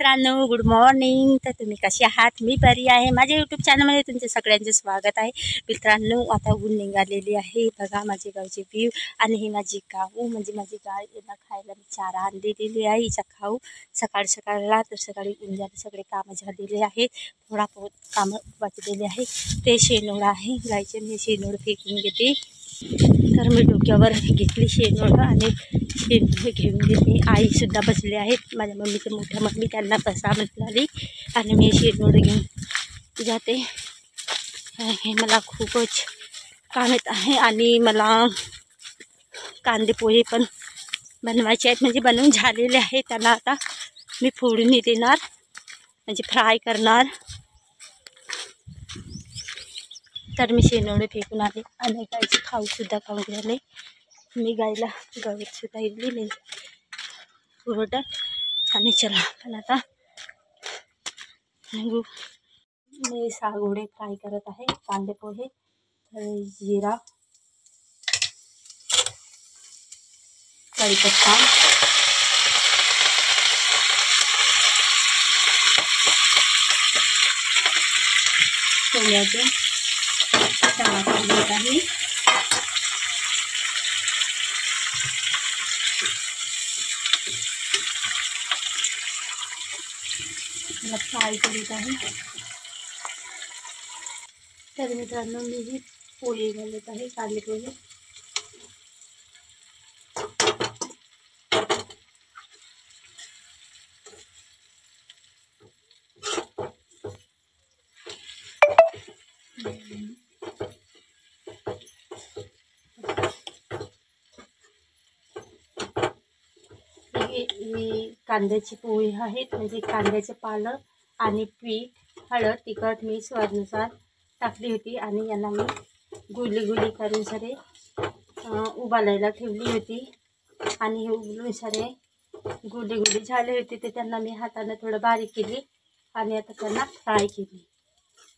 मित्रांनो, good morning. तर तुम्ही कसे आहात? मी बरी आहे. माझ्या यूट्यूब चॅनलमध्ये तुमचे सगळ्यांचे स्वागत आहे. मित्रांनो, आता ऊन निघालेली आहे. बघा माझे गावचे व्ह्यू. आणि ही माझी गाऊ म्हणजे माझी गाय, यांना खायला मी चारा आणलेली आहे. हिचा खाऊ सकाळला तर सकाळी ऊन झाले, सगळे कामं झालेले आहेत. थोडा बहुत कामं वाचलेले आहे. ते शेणोड आहे गायचे, मी शेणोड फेकून घेते. तर मी डोक्यावर घेतली शेणोड आणि शेणोड घेऊन घेते. आईसुद्धा बसले आहेत, माझ्या मम्मीचं मोठ्या मम्मी, त्यांना बसा म्हटली आणि मी शेणोड घेऊन जाते. हे मला खूपच काम येत आहे. आणि मला कांदे पोहे पण बनवायचे आहेत, म्हणजे बनवून झालेले आहेत. त्यांना आता मी फोडणी देणार, म्हणजे फ्राय करणार. तर मी शेणोडे फेकून आले आणि गायचे खाऊसुद्धा खाऊन झाले. मी गायला गवतसुद्धा इडली नाही पुरवठा. आणि चला पण आता मी सागोडे फ्राय करत आहे. कांदे पोहे, जिरा, कढीपत्ता, सोयाबीन, टमाटर घेत आहे. मला फ्राय करीत आहे. तर मित्रांनो, मी ही पोळी घालत आहे, कांदे पोहे. ही कांद्याची पोळी आहेत, म्हणजे कांद्याचे पालं आणि पीठ, हळद, तिखट, मीठ स्वादानुसार टाकली होती. आणि यांना मी गुली करून सारे उबालायला ठेवली होती. आणि हे उबलून सारे गुली झाले होते, ते त्यांना मी हाताने थोडं बारीक केली आणि आता त्यांना फ्राय केली.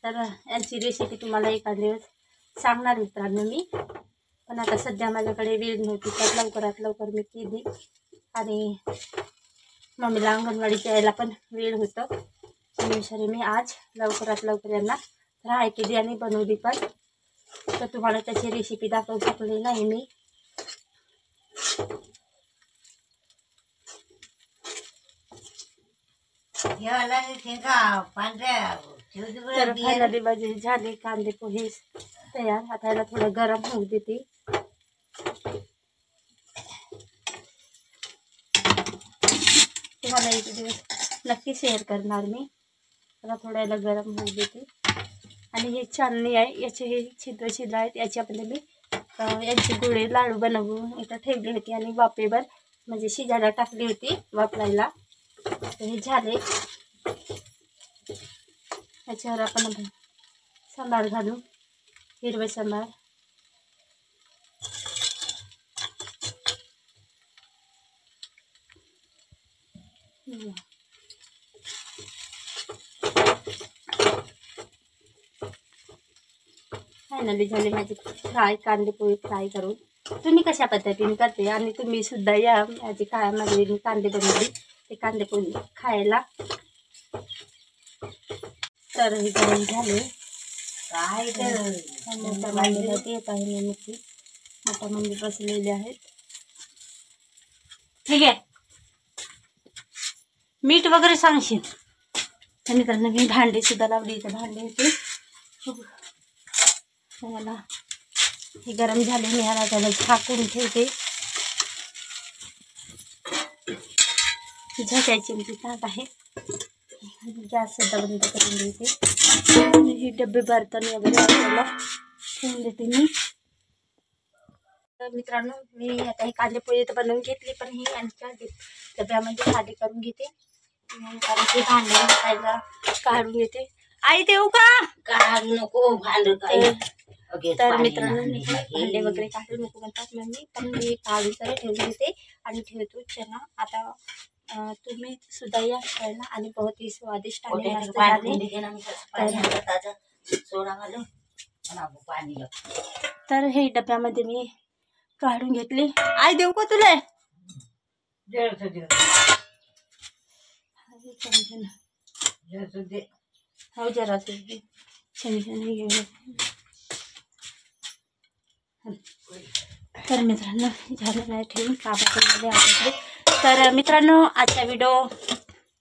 तर यांची रेसिपी तुम्हाला एखाद्या दिवस सांगणार मित्रांनो मी, पण आता सध्या माझ्याकडे वेळ नव्हती, तर लवकरात लवकर मी केली. आणि मम्मीला अंगणवाडीच्या यायला पण वेळ होतं, त्यानुसार मी आज लवकरात लवकर यांना फ्राय केली आणि बनवली पण. तर तुम्हाला त्याची रेसिपी दाखवू शकले नाही मी. तर फायनली माझे झाले कांदे पोहे तयार. आता याला थोडं गरम होऊ देते. तुम्हाला एक दिवस नक्की शेअर करणार मी. त्याला थोडं याला गरम होऊ देते. आणि हे चालणी आहे, याचे हे छिद्र आहेत, याच्यामध्ये मी यांचे गोळे लाडू बनवून इथं ठेवली होती आणि वाफेवर म्हणजे शिजायला टाकली होती वाफलायला. तर हे झाले. याच्यावर आपण सांबार घालू, हिरवे सांबार. फायनली झाले माझे फ्राय कांदे पोहे फ्राय करून. तुम्ही कशा पद्धतीने करते आणि तुम्ही सुद्धा या माझी काळामध्ये मी कांदे बनवली ते कांदे पोहे खायला. तर हे गरम झाले. काय मोठ्या मांडीवरती येत आहे मी नक्की, मोठ्या मांडी बसलेले आहेत. ठीक आहे, मीठ वगैरे सांगशील. आणि त्यांना मी भांडे सुद्धा लावली, इथे भांडे होते. मला हे गरम झाले, मी ह्याला त्याला झाकून ठेवते. झटायची आमची ताट आहे. गॅस सुद्धा बंद करून देते. आणि हे डबे बर्तन वगैरे आपल्याला ठेवून देते मी. तर मित्रांनो, मी आता हे कांदे पोहे तर बनवून घेतली, पण ही यांच्या डब्यामध्ये खाली करून घेते. कारण ते भांडे खायला काढून घेते. आई देऊ का? काढू नको भांड काय. तर मित्रांनो, मी भांडे वगैरे काढू नको म्हणतात मम्मी, पण मी काढून सगळे ठेवून घेते आणि ठेवतो. चला आता तुम्ही सुद्धा या खायला. आणि बहुत ही स्वादिष्ट आणि मस्त झाले. तर हे डब्यामध्ये मी काढून घेतली. आई देऊ का तुला? हो जरा शेंगदाणे घेऊन. तर मित्रांनो झालं नाही ठेवून कामामध्ये आवडले. तर मित्रांनो आजचा व्हिडिओ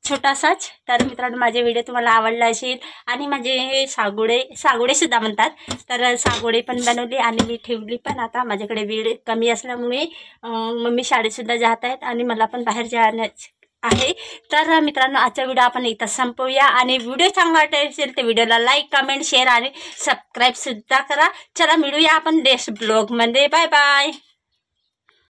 छोटासाच. तर मित्रांनो माझे व्हिडिओ तुम्हाला आवडला असेल आणि माझे सागोडे सुद्धा म्हणतात. तर सागोडे पण बनवली आणि मी ठेवली पण. आता माझ्याकडे वेळ कमी असल्यामुळे मम्मी शाळेतसुद्धा जात आहेत आणि मला पण बाहेर जाण्याचं आहे. तर मित्रांनो आजचा व्हिडिओ आपण इथं संपवूया. आणि व्हिडिओ चांगला वाटत असेल तर व्हिडिओला लाईक कमेंट शेअर आणि सबस्क्राईब सुद्धा करा. चला मिळूया आपण नेक्स्ट ब्लॉगमध्ये. Bye bye.